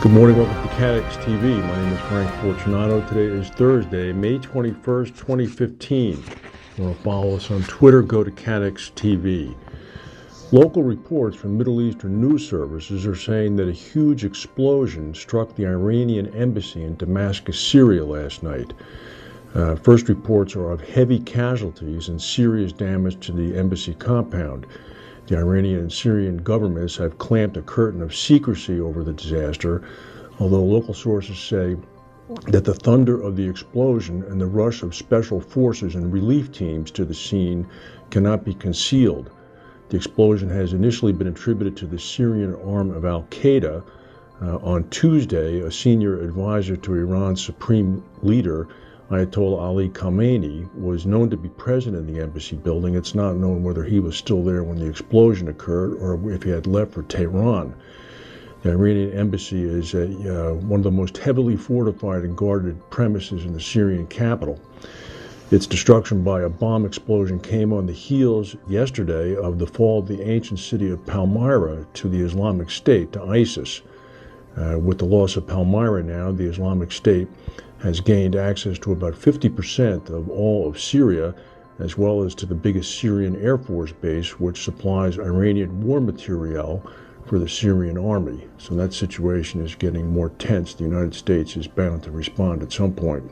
Good morning, welcome to Catex TV. My name is Frank Fortunato. Today is Thursday, May 21st, 2015. If you want to follow us on Twitter, go to Catex TV. Local reports from Middle Eastern news services are saying that a huge explosion struck the Iranian embassy in Damascus, Syria last night. First reports are of heavy casualties and serious damage to the embassy compound. The Iranian and Syrian governments have clamped a curtain of secrecy over the disaster, although local sources say that the thunder of the explosion and the rush of special forces and relief teams to the scene cannot be concealed. The explosion has initially been attributed to the Syrian arm of al-Qaeda. On Tuesday, a senior advisor to Iran's supreme leader, Ayatollah Ali Khamenei, was known to be present in the embassy building. It's not known whether he was still there when the explosion occurred or if he had left for Tehran. The Iranian embassy is one of the most heavily fortified and guarded premises in the Syrian capital. Its destruction by a bomb explosion came on the heels yesterday of the fall of the ancient city of Palmyra to the Islamic State, to ISIS. With the loss of Palmyra now, the Islamic State has gained access to about 50% of all of Syria, as well as to the biggest Syrian Air Force base, which supplies Iranian war materiel for the Syrian army. So that situation is getting more tense. The United States is bound to respond at some point.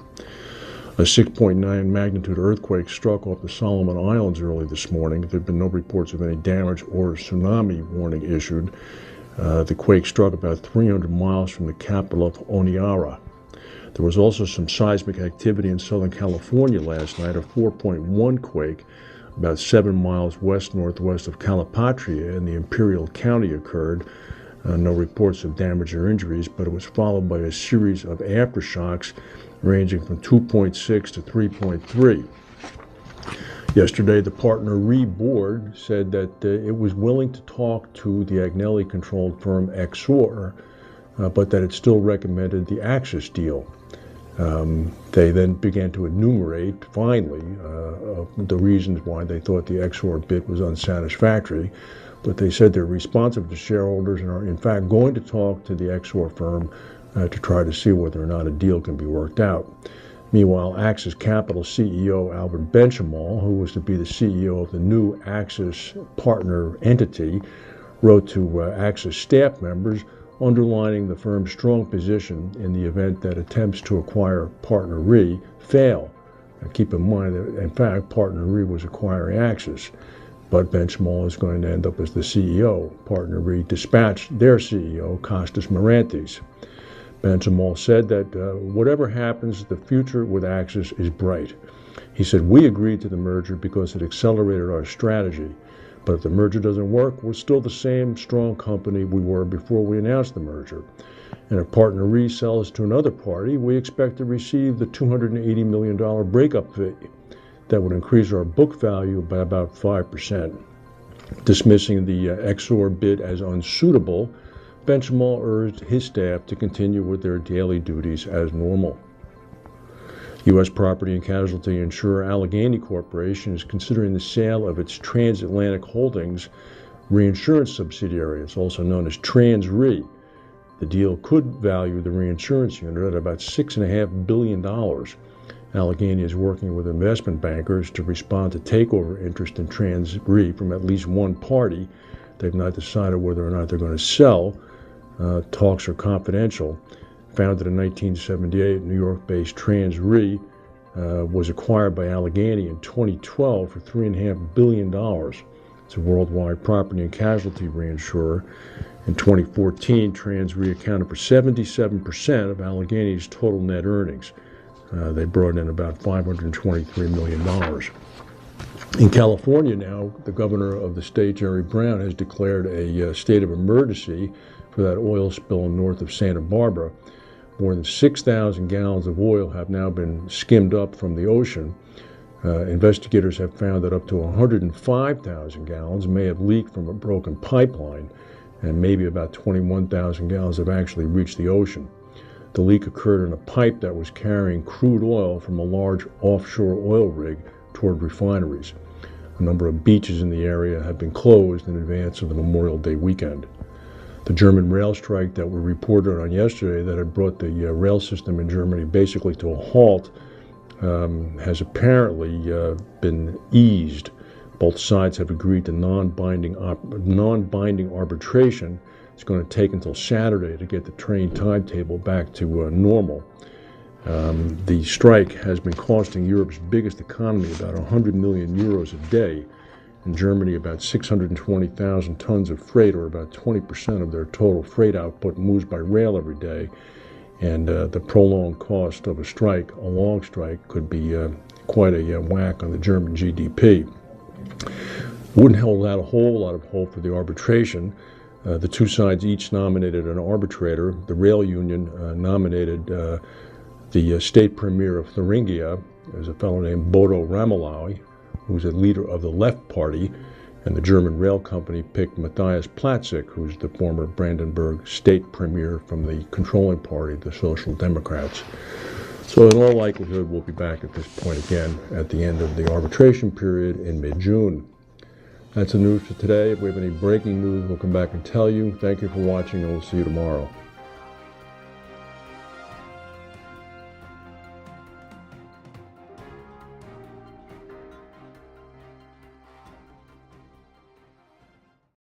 A 6.9 magnitude earthquake struck off the Solomon Islands early this morning. There have been no reports of any damage or tsunami warning issued. The quake struck about 300 miles from the capital of Honiara. There was also some seismic activity in Southern California last night, a 4.1 quake about 7 miles west-northwest of Calipatria in the Imperial County occurred. No reports of damage or injuries, but it was followed by a series of aftershocks ranging from 2.6 to 3.3. Yesterday, the Partner Re board said that it was willing to talk to the Agnelli-controlled firm Exor, but that it still recommended the Axis deal. They then began to enumerate, finally, the reasons why they thought the Exor bid was unsatisfactory, but they said they're responsive to shareholders and are in fact going to talk to the Exor firm to try to see whether or not a deal can be worked out. Meanwhile, Axis Capital CEO Albert Benchimol, who was to be the CEO of the new Axis partner entity, wrote to Axis staff members underlining the firm's strong position in the event that attempts to acquire Partner Re fail. Now, keep in mind that, in fact, Partner Re was acquiring Axis, but Benchimol is going to end up as the CEO. Partner Re dispatched their CEO, Costas Marantis. Benchimol said that whatever happens, the future with Axis is bright. He said, "We agreed to the merger because it accelerated our strategy. But if the merger doesn't work, we're still the same strong company we were before we announced the merger. And if Partner Re sells to another party, we expect to receive the $280 million breakup fee. That would increase our book value by about 5%. Dismissing the Exor bid as unsuitable, Benchimol urged his staff to continue with their daily duties as normal. U.S. property and casualty insurer Allegheny Corporation is considering the sale of its transatlantic holdings reinsurance subsidiary. It's also known as Trans Re. The deal could value the reinsurance unit at about $6.5 billion. Allegheny is working with investment bankers to respond to takeover interest in Trans Re from at least one party. They've not decided whether or not they're going to sell. Talks are confidential. Founded in 1978, New York-based Trans Re was acquired by Allegheny in 2012 for $3.5 billion. It's a worldwide property and casualty reinsurer. In 2014, Trans Re accounted for 77% of Allegheny's total net earnings. They brought in about $523 million. In California now, the governor of the state, Jerry Brown, has declared a state of emergency for that oil spill north of Santa Barbara. More than 6,000 gallons of oil have now been skimmed up from the ocean. Investigators have found that up to 105,000 gallons may have leaked from a broken pipeline, and maybe about 21,000 gallons have actually reached the ocean. The leak occurred in a pipe that was carrying crude oil from a large offshore oil rig toward refineries. A number of beaches in the area have been closed in advance of the Memorial Day weekend. The German rail strike that we reported on yesterday that had brought the rail system in Germany basically to a halt has apparently been eased. Both sides have agreed to non-binding arbitration. It's going to take until Saturday to get the train timetable back to normal. The strike has been costing Europe's biggest economy about 100 million euros a day. In Germany, about 620,000 tons of freight, or about 20% of their total freight output, moves by rail every day. And the prolonged cost of a long strike, could be quite a whack on the German GDP. Wouldn't hold out a whole lot of hope for the arbitration. The two sides each nominated an arbitrator. The rail union nominated the state premier of Thuringia. There's a fellow named Bodo Ramelow, who's a leader of the Left Party, and the German rail company picked Matthias Platzek, who's the former Brandenburg state premier from the controlling party, the Social Democrats. So in all likelihood, we'll be back at this point again at the end of the arbitration period in mid-June. That's the news for today. If we have any breaking news, we'll come back and tell you. Thank you for watching, and we'll see you tomorrow.